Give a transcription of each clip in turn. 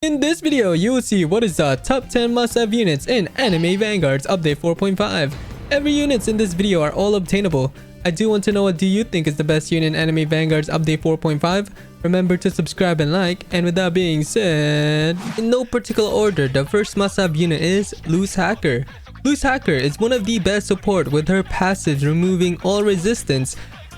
In this video, you will see what is the top 10 must-have units in Anime Vanguards Update 4.5. Every units in this video are all obtainable. I do want to know, what do you think is the best unit in Anime Vanguards Update 4.5? Remember to subscribe and like. And with that being said, in no particular order, the first must-have unit is Loose Hacker. Loose Hacker is one of the best support with her passives removing all resistance,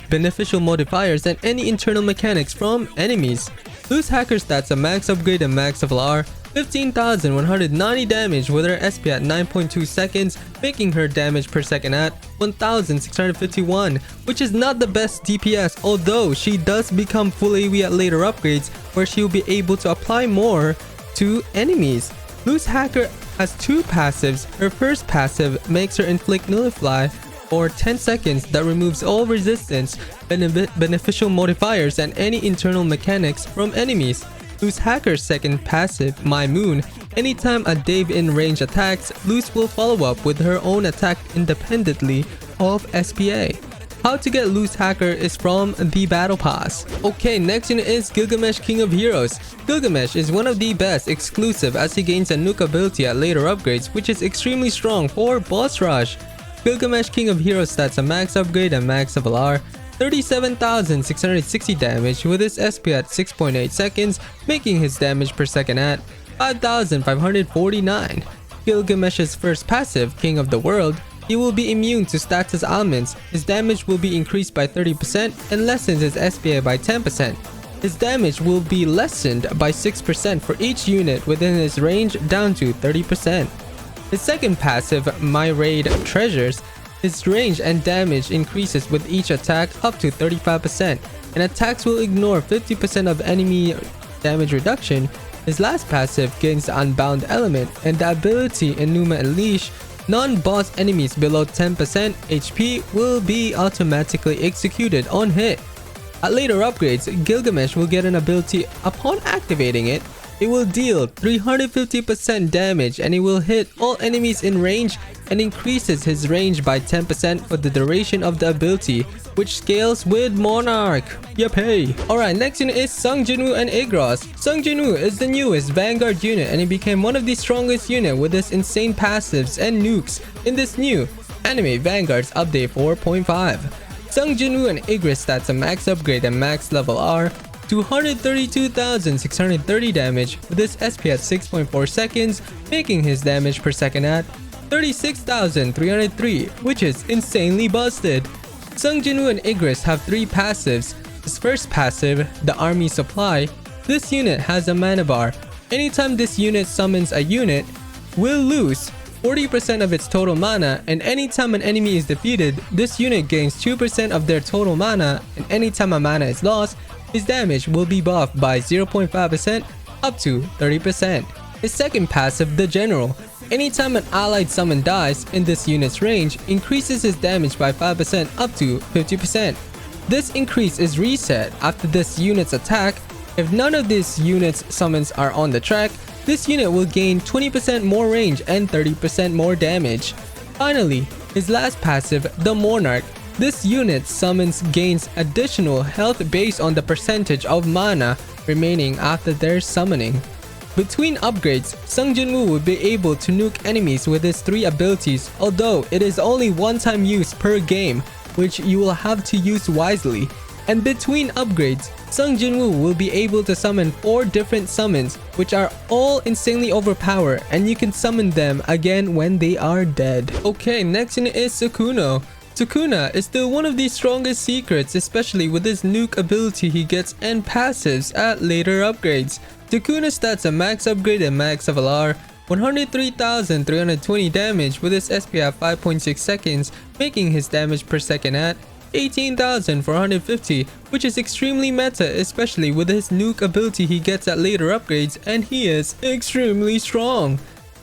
beneficial modifiers, and any internal mechanics from enemies. Loose Hacker stats a max upgrade and max level are 15,190 damage with her SP at 9.2 seconds, making her damage per second at 1,651, which is not the best DPS, although she does become full AoE at later upgrades where she will be able to apply more to enemies. Loose Hacker has two passives. Her first passive makes her inflict nullify for 10 seconds that removes all resistance, beneficial modifiers, and any internal mechanics from enemies. Loose Hacker's second passive, My Moon, anytime a Dave in range attacks, Loose will follow up with her own attack independently of SPA. How to get Loose Hacker is from the Battle Pass. Okay, next unit is Gilgamesh, King of Heroes. Gilgamesh is one of the best exclusive as he gains a nuke ability at later upgrades, which is extremely strong for boss rush. Gilgamesh, King of Heroes stats a max upgrade and max level are 37,660 damage with his SP at 6.8 seconds, making his damage per second at 5,549. Gilgamesh's first passive, King of the World, he will be immune to status ailments. His damage will be increased by 30% and lessens his SPA by 10%. His damage will be lessened by 6% for each unit within his range down to 30%. His second passive, My Raid Treasures, his range and damage increases with each attack up to 35%, and attacks will ignore 50% of enemy damage reduction. His last passive gains the Unbound element and the ability Enuma Unleash. Non-boss enemies below 10% HP will be automatically executed on hit. At later upgrades, Gilgamesh will get an ability. Upon activating it, it will deal 350% damage and it will hit all enemies in range and increases his range by 10% for the duration of the ability, which scales with Monarch. Yapay! Alright, next unit is Sung Jinwoo and Igros. Sung Jinwoo is the newest Vanguard unit and he became one of the strongest units with his insane passives and nukes in this new Anime Vanguards Update 4.5. Sung Jinwoo and Igros stats a max upgrade and max level are 232,630 damage with his SP at 6.4 seconds, making his damage per second at 36,303, which is insanely busted. Sung Jinwoo and Igros have three passives. His first passive, the Army Supply, this unit has a mana bar. Anytime this unit summons a unit, will lose 40% of its total mana, and anytime an enemy is defeated, this unit gains 2% of their total mana, and anytime a mana is lost, his damage will be buffed by 0.5% up to 30%. His second passive, the General, anytime an allied summon dies in this unit's range, increases his damage by 5% up to 50%. This increase is reset after this unit's attack. If none of this unit's summons are on the track, this unit will gain 20% more range and 30% more damage. Finally, his last passive, the Monarch. This unit summons gains additional health based on the percentage of mana remaining after their summoning. Between upgrades, Sung Jinwoo will be able to nuke enemies with his three abilities, although it is only one-time use per game, which you will have to use wisely. And between upgrades, Sung Jinwoo will be able to summon 4 different summons, which are all insanely overpowered, and you can summon them again when they are dead. Okay, next unit is Sukuna. Sukuna is still one of the strongest secrets, especially with his nuke ability he gets and passives at later upgrades. Sukuna stats a max upgrade and max level are 103,320 damage with his SP at 5.6 seconds, making his damage per second at 18,450, which is extremely meta, especially with his nuke ability he gets at later upgrades, and he is extremely strong.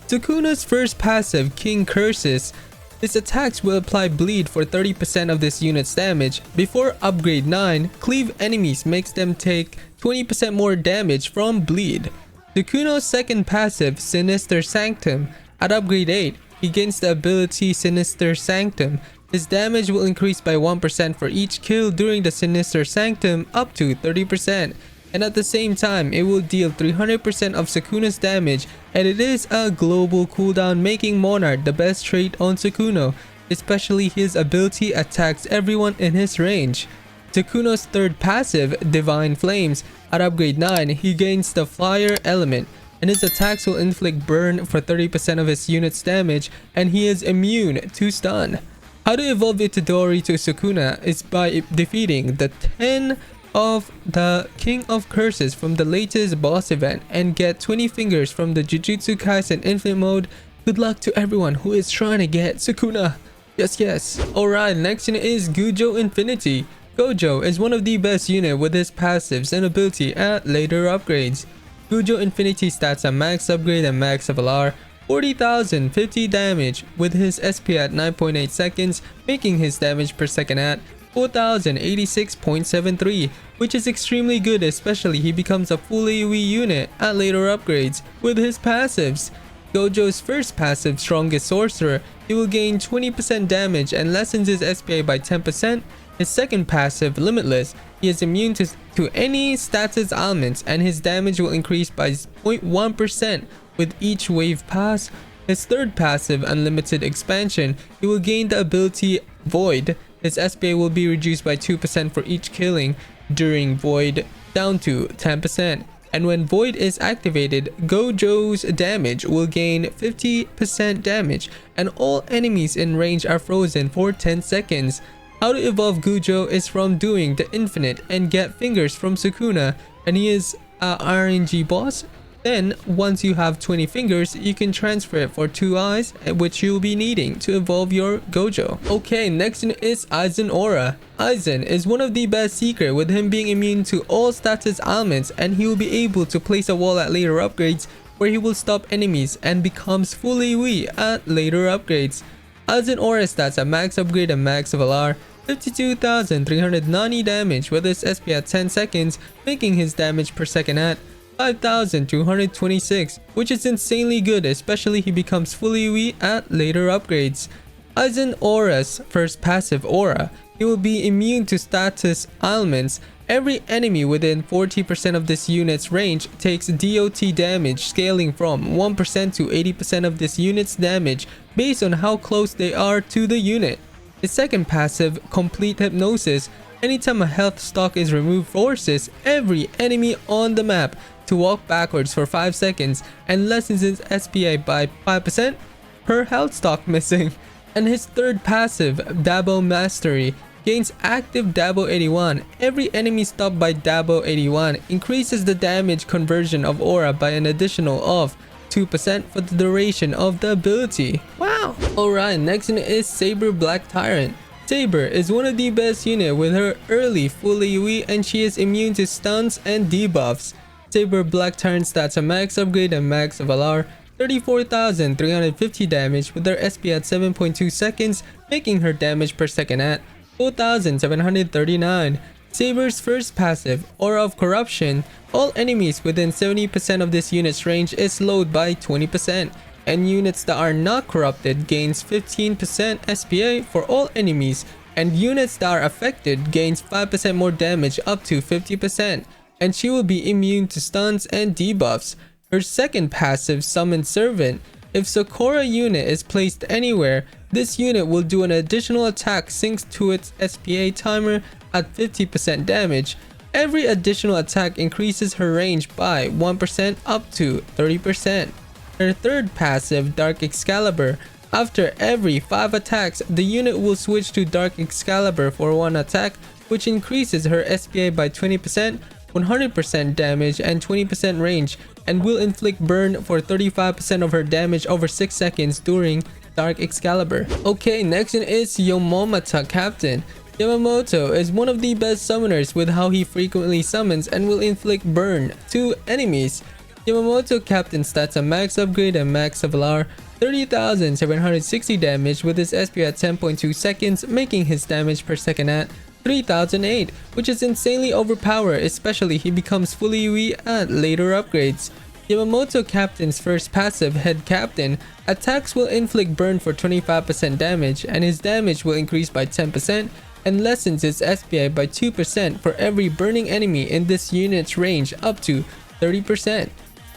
Sukuna's first passive, King Curses, his attacks will apply bleed for 30% of this unit's damage. Before upgrade 9, cleave enemies makes them take 20% more damage from bleed. Sukuna's second passive, Sinister Sanctum, at upgrade 8, he gains the ability Sinister Sanctum. His damage will increase by 1% for each kill during the Sinister Sanctum up to 30%. and at the same time it will deal 300% of Sukuna's damage, and it is a global cooldown, making Monarch the best trait on Sukuna, especially his ability attacks everyone in his range. Sukuna's third passive, Divine Flames, at upgrade 9 he gains the Flyer element, and his attacks will inflict burn for 30% of his unit's damage, and he is immune to stun. How to evolve Itadori to Sukuna is by defeating the 10 of the King of Curses from the latest boss event and get 20 fingers from the Jujutsu Kaisen Infinite mode. Good luck to everyone who is trying to get Sukuna. Yes. Alright, next unit is Gojo Infinity. Gojo is one of the best units with his passives and ability at later upgrades. Gojo Infinity stats at max upgrade and max LR, 40,050 damage with his SP at 9.8 seconds, making his damage per second at 4,086.73, which is extremely good, especially he becomes a full AoE unit at later upgrades with his passives. Gojo's first passive, Strongest Sorcerer, he will gain 20% damage and lessens his SPA by 10%. His second passive, Limitless, he is immune to any status ailments and his damage will increase by 0.1% with each wave pass. His third passive, Unlimited Expansion, he will gain the ability Void. His SPA will be reduced by 2% for each killing during Void, down to 10%. And when Void is activated, Gojo's damage will gain 50% damage and all enemies in range are frozen for 10 seconds. How to evolve Gojo is from doing the infinite and get fingers from Sukuna, and he is a RNG boss. Then once you have 20 fingers, you can transfer it for 2 eyes, which you'll be needing to evolve your Gojo. Okay, next one is Aizen Aura. Aizen is one of the best secret, with him being immune to all status ailments, and he will be able to place a wall at later upgrades where he will stop enemies and becomes fully AoE at later upgrades. Aizen Aura stats at max upgrade and max LR, 52,390 damage with his SP at 10 seconds, making his damage per second at 5,226, which is insanely good, especially he becomes fully AoE at later upgrades. Aizen Aura's first passive, Aura, he will be immune to status ailments. Every enemy within 40% of this unit's range takes DOT damage, scaling from 1% to 80% of this unit's damage based on how close they are to the unit. His second passive, Complete Hypnosis, anytime a health stock is removed, forces every enemy on the map to walk backwards for 5 seconds and lessens his SPA by 5% per health stock missing. And his third passive, Dabo Mastery, gains active Dabo 81. Every enemy stopped by Dabo 81 increases the damage conversion of Aura by an additional of 2% for the duration of the ability. Wow! Alright, next one is Saber Black Tyrant. Saber is one of the best units with her early full AoE, and she is immune to stuns and debuffs. Saber Black Tyrant stats a max upgrade and max LR, 34,350 damage with her SP at 7.2 seconds, making her damage per second at 4,739. Saber's first passive, Aura of Corruption, all enemies within 70% of this unit's range is slowed by 20%, and units that are not corrupted gains 15% SPA for all enemies, and units that are affected gains 5% more damage up to 50%, and she will be immune to stuns and debuffs. Her second passive, Summon Servant, if Sakura unit is placed anywhere, this unit will do an additional attack synced to its SPA timer at 50% damage. Every additional attack increases her range by 1% up to 30%. Her third passive, Dark Excalibur, after every 5 attacks, the unit will switch to Dark Excalibur for 1 attack, which increases her SPA by 20%, 100% damage, and 20% range, and will inflict burn for 35% of her damage over 6 seconds during Dark Excalibur. Okay, next one is Yamamoto Captain. Yamamoto is one of the best summoners with how he frequently summons and will inflict burn to enemies. Yamamoto Captain stats a max upgrade and max LR, 30,760 damage with his SP at 10.2 seconds, making his damage per second at 3,008, which is insanely overpowered, especially he becomes fully AoE at later upgrades. Yamamoto Captain's first passive, Head Captain, attacks will inflict burn for 25% damage, and his damage will increase by 10%, and lessens its SPI by 2% for every burning enemy in this unit's range up to 30%.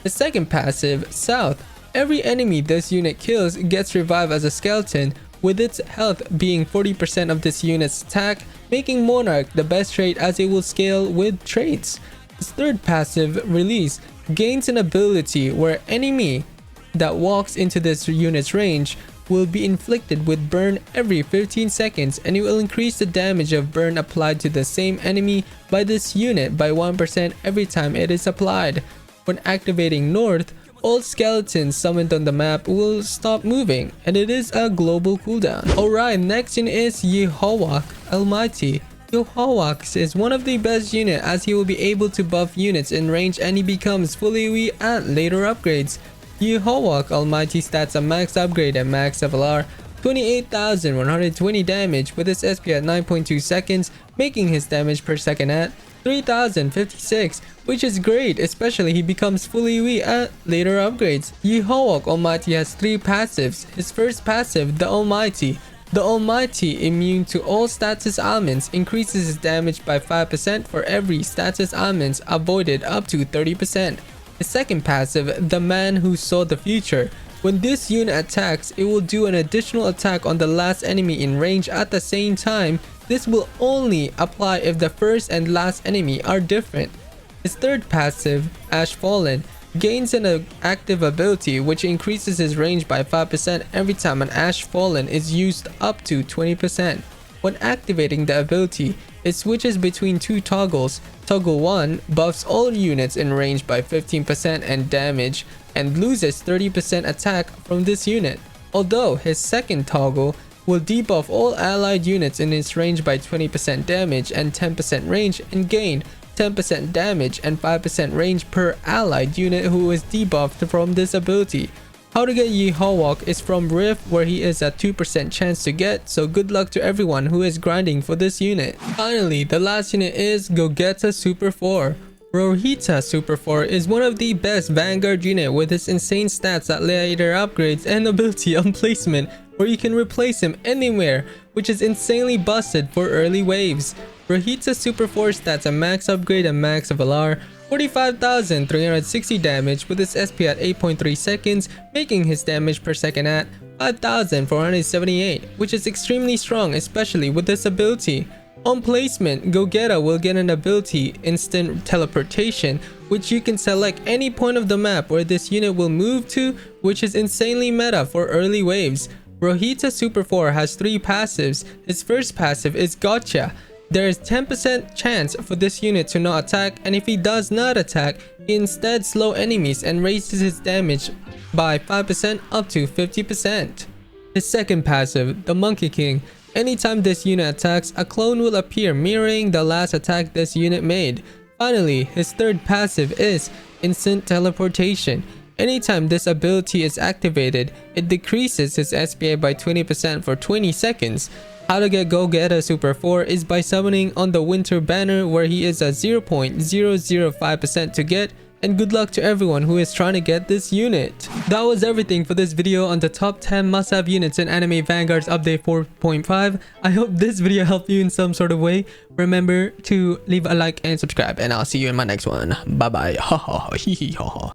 The second passive, South. Every enemy this unit kills gets revived as a skeleton, with its health being 40% of this unit's attack, making Monarch the best trait as it will scale with traits. Its third passive, Release, gains an ability where enemy that walks into this unit's range will be inflicted with burn every 15 seconds, and it will increase the damage of burn applied to the same enemy by this unit by 1% every time it is applied. When activating North, all skeletons summoned on the map will stop moving, and it is a global cooldown. Alright, next unit is Yhwach Almighty. Yhwach is one of the best units as he will be able to buff units in range, and he becomes fully weak at later upgrades. Yhwach Almighty stats a max upgrade and max FLR, 28,120 damage with his SP at 9.2 seconds, making his damage per second at 3,056, which is great, especially he becomes fully weak at later upgrades. Yhwach Almighty has 3 passives. His first passive, the Almighty. The Almighty, immune to all status ailments, increases his damage by 5% for every status ailments avoided up to 30%. His second passive, the Man Who Saw the Future. When this unit attacks, it will do an additional attack on the last enemy in range at the same time. This will only apply if the first and last enemy are different. His third passive, Ash Fallen, gains an active ability which increases his range by 5% every time an Ash Fallen is used up to 20%. When activating the ability, it switches between 2 toggles. Toggle 1 buffs all units in range by 15% and damage, and loses 30% attack from this unit. Although his second toggle will debuff all allied units in its range by 20% damage and 10% range, and gain 10% damage and 5% range per allied unit who is debuffed from this ability. How to get Yhwach is from Rift, where he is a 2% chance to get, so good luck to everyone who is grinding for this unit. Finally, the last unit is Gogeta Super 4. Gogeta Super 4 is one of the best Vanguard unit with his insane stats at later upgrades and ability on placement, where you can replace him anywhere, which is insanely busted for early waves. Gogeta Super 4 stats a max upgrade and max FLR, 45,360 damage with his SP at 8.3 seconds, making his damage per second at 5,478, which is extremely strong, especially with this ability. On placement, Gogeta will get an ability, Instant Teleportation, which you can select any point of the map where this unit will move to, which is insanely meta for early waves. Gogeta Super 4 has 3 passives. His first passive is Gotcha. There is 10% chance for this unit to not attack, and if he does not attack, he instead slow enemies and raises his damage by 5% up to 50%. His second passive, the Monkey King. Anytime this unit attacks, a clone will appear mirroring the last attack this unit made. Finally, his third passive is Instant Teleportation. Anytime this ability is activated, it decreases his SPA by 20% for 20 seconds. How to get Gogeta Super 4 is by summoning on the Winter Banner, where he is a 0.005% to get, and good luck to everyone who is trying to get this unit. That was everything for this video on the top 10 must-have units in Anime Vanguards Update 4.5. I hope this video helped you in some sort of way. Remember to leave a like and subscribe, and I'll see you in my next one. Bye bye. Ha ha ha.